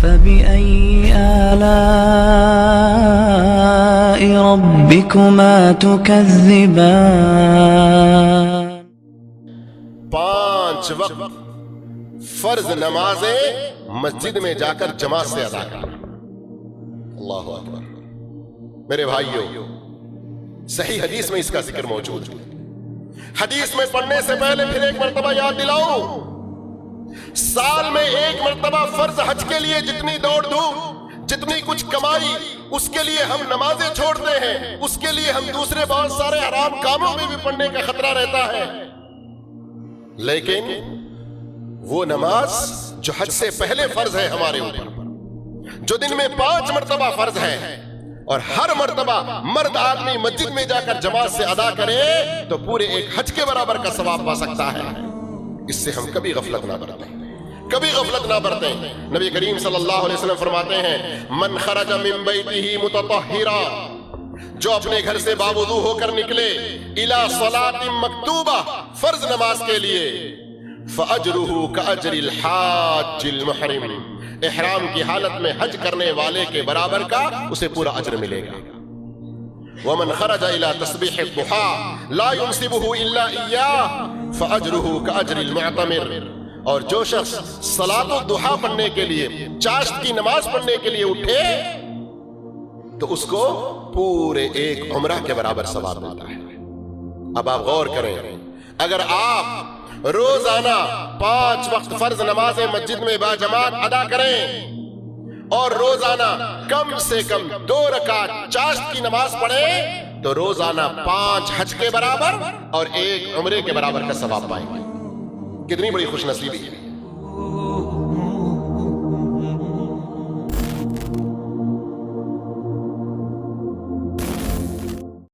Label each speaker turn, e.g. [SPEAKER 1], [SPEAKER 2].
[SPEAKER 1] فبأي آلاء ربكما تكذبان
[SPEAKER 2] 5 وقت فرض نمازیں مسجد میں جا کر جماعت سے ادا کرنا. اللہ اکبر. میرے بھائیوں، صحیح حدیث میں اس کا ذکر موجود ہے. حدیث میں پڑھنے سے پہلے پھر ایک مرتبہ یاد دلاؤں، سال میں ایک مرتبہ فرض حج کے لیے جتنی دوڑ دھوپ، جتنی کچھ کمائی، اس کے لیے ہم نمازیں چھوڑتے ہیں. اس کے لیے ہم دوسرے بہت سارے حرام کاموں میں بھی پڑھنے کا خطرہ رہتا ہے. لیکن وہ نماز جو حج سے پہلے فرض ہے ہمارے اوپر، جو دن میں 5 مرتبہ فرض ہے، اور ہر مرتبہ مرد آدمی مسجد میں جا کر جماعت سے ادا کرے تو پورے ایک حج کے برابر کا ثواب پا سکتا ہے. اس سے ہم کبھی غفلت نہ برتیں، کبھی غفلت نہ برتیں. نبی کریم صلی اللہ علیہ وسلم فرماتے ہیں، من خرج من بیتہ متطہرا، جو اپنے گھر سے باوضو ہو کر نکلے، الی صلاۃ مکتوبہ، فرض نماز کے لیے، فاجرہ کاجر الحاج المحرم، احرام کی حالت میں حج کرنے والے کے برابر کا اسے پورا اجر ملے گا. ومن خرج الى تسبیح الضحى لا ينسبه الا اياه فاجرہ کاجر المعتمر، اور جو شخص صلاۃ الضحیٰ پڑھنے کے لیے، چاشت کی نماز پڑھنے کے لیے اٹھے تو اس کو پورے ایک عمرہ کے برابر ثواب ملتا ہے. اب آپ غور کریں، اگر آپ روزانہ 5 وقت فرض نمازیں مسجد میں باجماعت ادا کریں اور روزانہ کم سے کم 2 رکعت چاشت کی نماز پڑھیں تو روزانہ 5 حج کے برابر اور 1 عمرے کے برابر کا ثواب پائیں گے. کتنی بڑی خوش نصیبی ہے.